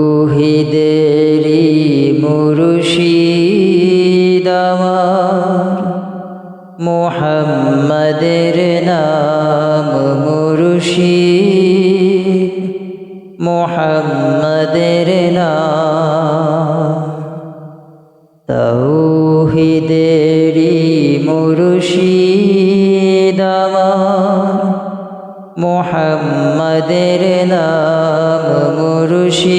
তৌহিদেরি মুর্শিদ আমার, মুহাম্মাদের নাম মুর্শিদ, মুহাম্মাদের নাম। তৌহিদেরি মুর্শিদ আমার, মুহাম্মাদের নাম মুর্শিদ,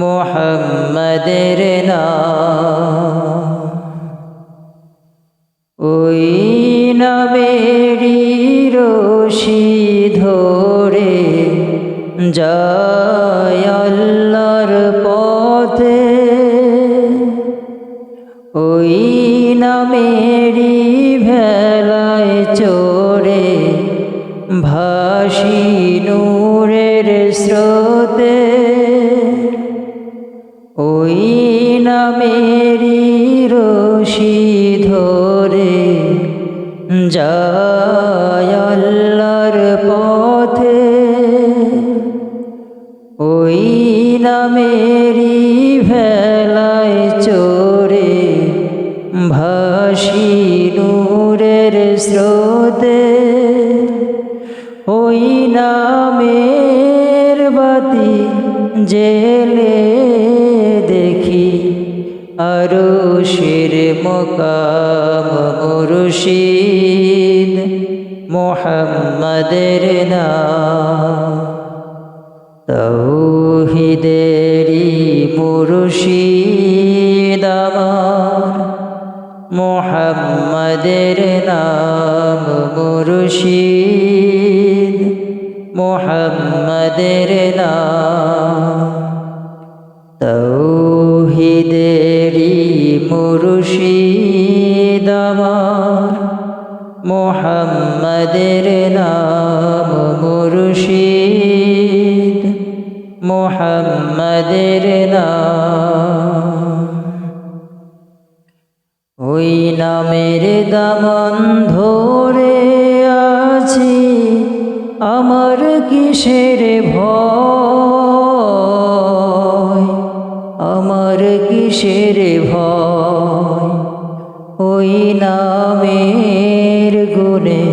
মুহাম্মাদের নাম। ওই নামেরই রশি ধরে যায় আল্লাহর পথে, ওই নামেরই ভেলায় চড়ে ভাসি নূরের স্রোতে, ওই নামেরই রশি ধরে যায় আল্লাহর পথে, ওই নামেরই ভেলায় চড়ে ভাসি নূরের স্রোতে, ওই নামের বাতি জেলে দেখি আরশের মুকাম মুর্শিদ, মুহাম্মাদের নাম। তৌহিদেরি মুর্শিদ আমার, মুহাম্মাদের নাম মুর্শিদ, মুহাম্মাদের নাম। তৌহিদেরি মুর্শিদ আমার, মুহাম্মাদের নাম মুর্শিদ, মুহাম্মাদের নাম। ওই নামের দামন ধরে আছি, আমার কিসের ভয়, আমার কিসের ভয়। ওই নামের গুণে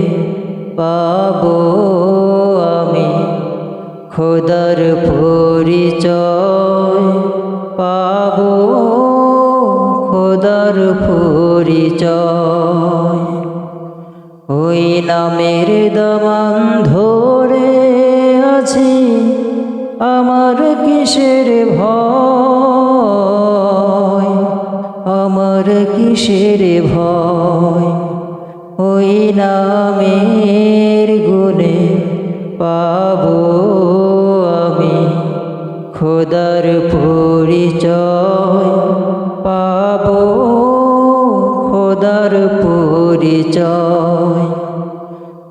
পাবো আমি খোদার পরিচয়, পাবো খোদার পরিচয়। ওই নামের দামান ধরে আছি, আমার কিসের ভয়, আমার কিসের ভয়। ওই নামের গুণে পাবো আমি খোদার পরিচয়, পাবো খোদার পরিচয়।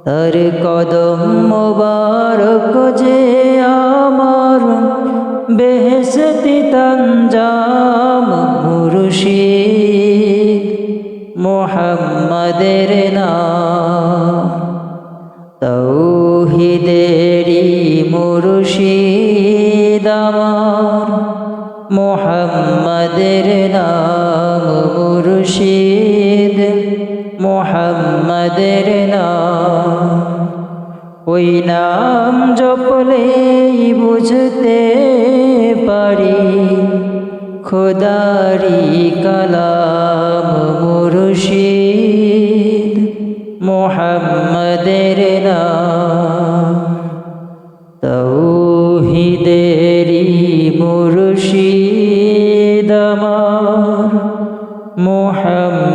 তার কদম মোবারক যে আমার বেহেশতি তানজাম মুর্শিদ, মুহাম্মাদের নাম। তৌহিদেরি মুর্শিদ আমার, মুহাম্মাদের নাম মুর্শিদ, মুহাম্মাদের নাম। ওই নাম জপলেই বুঝতে পারি খোদারি কালাম মুর্শিদ, মুহাম্মাদের নাম। তৌহিদেরি মুর্শিদ আমার, মুহাম্মাদের